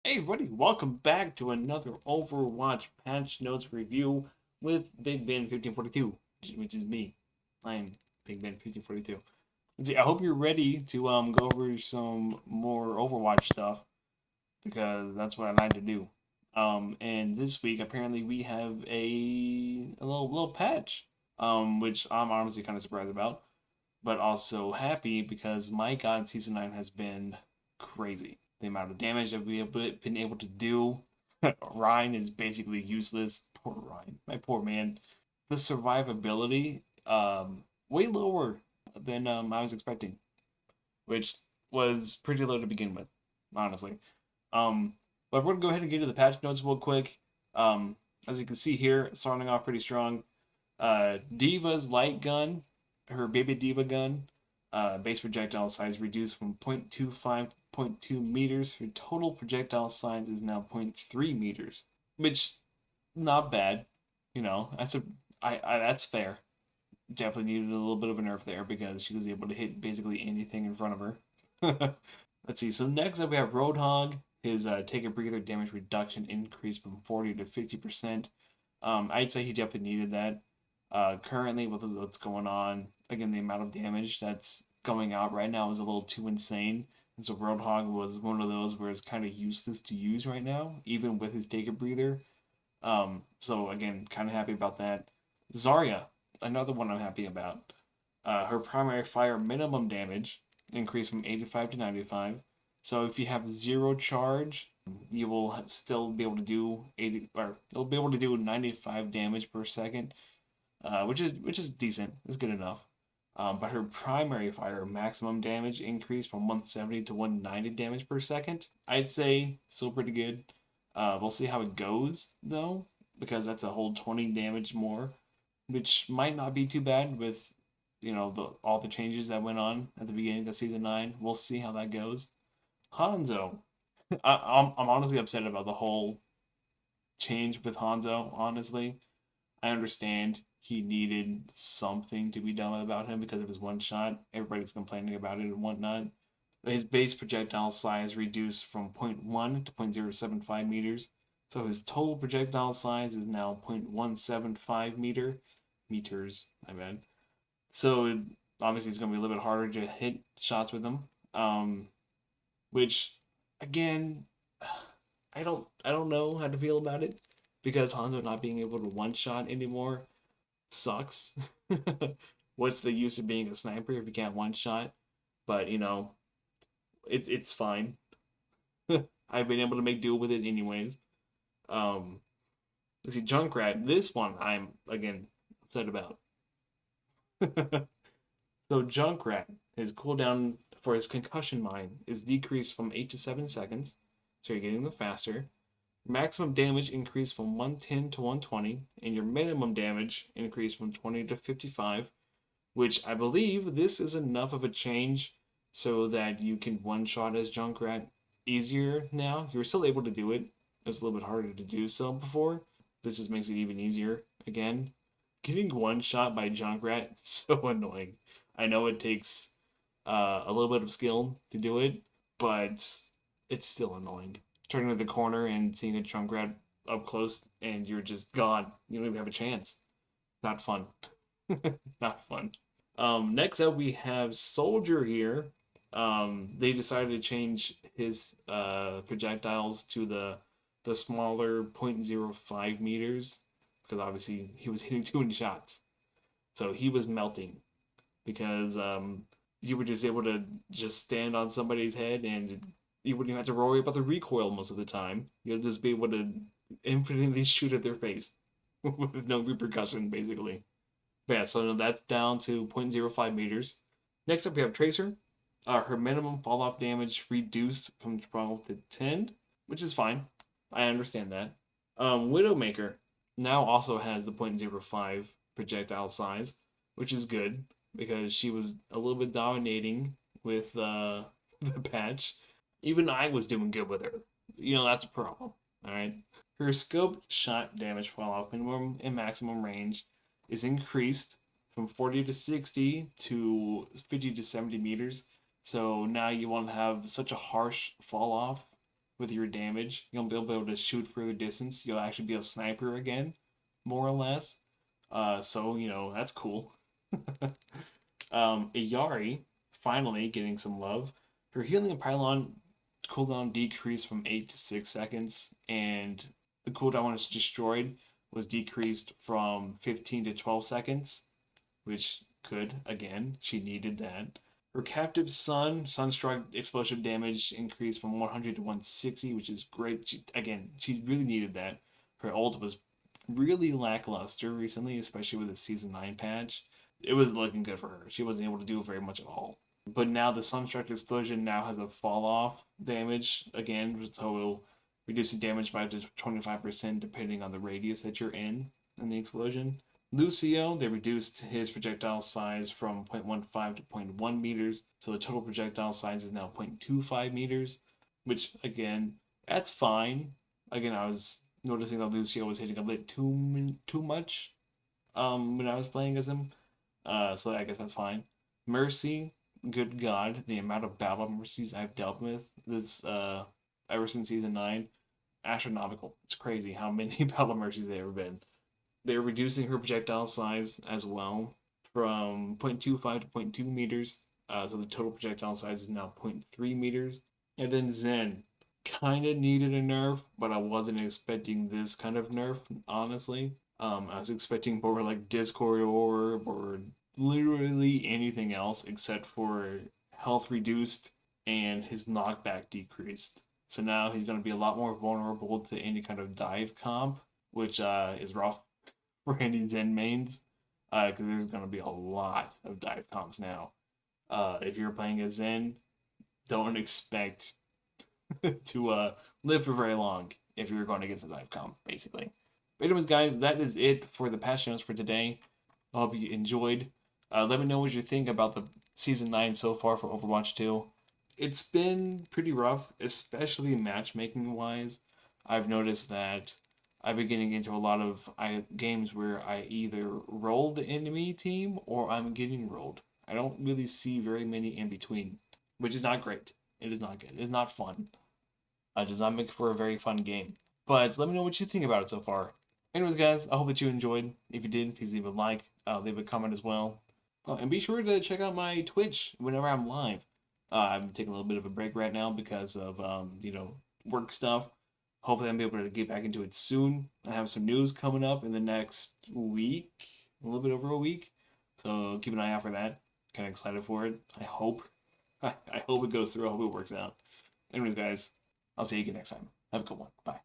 Hey everybody, welcome back to another Overwatch patch notes review with Big Ben 1542, which is me. I'm Big Ben 1542. See, I hope you're ready to go over some more Overwatch stuff because that's what I like to do. And this week apparently we have a little patch, which I'm honestly kind of surprised about, but also happy because my God, Season 9 has been crazy. The amount of damage that we have been able to do. Ryan is basically useless. Poor Ryan. My poor man. The survivability, way lower than I was expecting, which was pretty low to begin with, honestly. Um, but we're gonna go ahead and get to the patch notes real quick. As you can see here, starting off pretty strong. Diva's light gun, her baby Diva gun, base projectile size reduced from 0.25 to 0.2 meters. Her total projectile size is now 0.3 meters, which not bad. That's fair. Definitely needed a little bit of a nerf there because she was able to hit basically anything in front of her. Let's see. So next up we have Roadhog. His take a breather damage reduction increased from 40 to 50%. I'd say he definitely needed that. Currently, with what's going on, again, the amount of damage that's going out right now is a little too insane. And so Roadhog was one of those where it's kind of useless to use right now, even with his take a breather. So again, kind of happy about that. Zarya, another one I'm happy about. Her primary fire minimum damage increased from 85 to 95. So if you have zero charge, you will still be able to do 80, or you'll be able to do 95 damage per second, which is decent. It's good enough. But her primary fire maximum damage increased from 170 to 190 damage per second. I'd say still pretty good. We'll see how it goes though, because that's a whole 20 damage more, which might not be too bad with all the changes that went on at the beginning of season 9. We'll see how that goes. Hanzo, I'm honestly upset about the whole change with Hanzo. Honestly, I understand he needed something to be done about him because of his one shot. Everybody's complaining about it and whatnot. His base projectile size reduced from zero point 0.1 to 0.075 meters. So his total projectile size is now 0.175 meters. My bad. So obviously it's going to be a little bit harder to hit shots with him. Which again, I don't know how to feel about it because Hanzo not being able to one shot anymore sucks. What's the use of being a sniper if you can't one shot? But it's fine. I've been able to make do with it anyways. Um, let's see, Junkrat. This one I'm again upset about. So Junkrat, his cooldown for his concussion mine is decreased from 8 to 7 seconds, so you're getting them faster. Maximum damage increased from 110 to 120, and your minimum damage increased from 20 to 55, which I believe this is enough of a change so that you can one shot as Junkrat easier now. You're still able to do it. It's a little bit harder to do so before. This just makes it even easier again. Getting one shot by Junkrat is so annoying. I know it takes a little bit of skill to do it, but it's still annoying. Turning to the corner and seeing a Junkrat up close and you're just gone. You don't even have a chance. Not fun. Not fun. Next up, we have Soldier here. They decided to change his projectiles to the smaller zero point zero 0.05 meters because obviously he was hitting too many shots. So he was melting because you were just able to just stand on somebody's head and you wouldn't even have to worry about the recoil most of the time. You'll just be able to infinitely shoot at their face with no repercussion, basically. But yeah, so that's down to 0.05 meters. Next up, we have Tracer. Her minimum fall off damage reduced from 12 to 10, which is fine. I understand that. Widowmaker now also has the 0.05 projectile size, which is good because she was a little bit dominating with the patch. Even I was doing good with her. That's a problem. All right. Her scoped shot damage fall off minimum and maximum range is increased from 40 to 60 to 50 to 70 meters. So now you won't have such a harsh fall off with your damage. You'll be able to shoot further distance. You'll actually be a sniper again, more or less. So that's cool. Iyari finally getting some love. Her healing and pylon cooldown decreased from 8 to 6 seconds, and the cooldown when it's destroyed was decreased from 15 to 12 seconds, which could, again, she needed that. Her captive Sunstruck explosive damage increased from 100 to 160, which is great. She really needed that. Her ult was really lackluster recently, especially with the Season 9 patch. It was looking good for her. She wasn't able to do very much at all. But now the Sunstruck explosion now has a fall off damage again, so it'll reduce the damage by up to 25% depending on the radius that you're in the explosion. Lucio, they reduced his projectile size from 0.15 to 0.1 meters, so the total projectile size is now 0.25 meters, which again, that's fine. Again, I was noticing that Lucio was hitting a bit too much when I was playing as him, so I guess that's fine. Mercy, good God, the amount of battle mercies I've dealt with this ever since season 9, astronomical. It's crazy how many battle mercies there have been. They're reducing her projectile size as well from 0.25 to 0.2 meters. So the total projectile size is now 0.3 meters. And then Zen kind of needed a nerf, but I wasn't expecting this kind of nerf, honestly. I was expecting more like Discord Orb or literally anything else except for health reduced and his knockback decreased. So now he's going to be a lot more vulnerable to any kind of dive comp, which is rough for any Zen mains, because there's going to be a lot of dive comps now. If you're playing a Zen, don't expect to live for very long if you're going to get a dive comp, basically. But anyways, guys, that is it for the patch notes for today. I hope you enjoyed. Let me know what you think about the Season 9 so far for Overwatch 2. It's been pretty rough, especially matchmaking-wise. I've noticed that I've been getting into a lot of games where I either roll the enemy team or I'm getting rolled. I don't really see very many in between, which is not great. It is not good. It is not fun. It does not make for a very fun game. But let me know what you think about it so far. Anyways, guys, I hope that you enjoyed. If you did, please leave a like, leave a comment as well. And be sure to check out my Twitch whenever I'm live. I'm taking a little bit of a break right now because of, work stuff. Hopefully I'm able to get back into it soon. I have some news coming up in the next week, a little bit over a week. So keep an eye out for that. Kind of excited for it. I hope. I hope it goes through. I hope it works out. Anyways, guys, I'll see you again next time. Have a good one. Bye.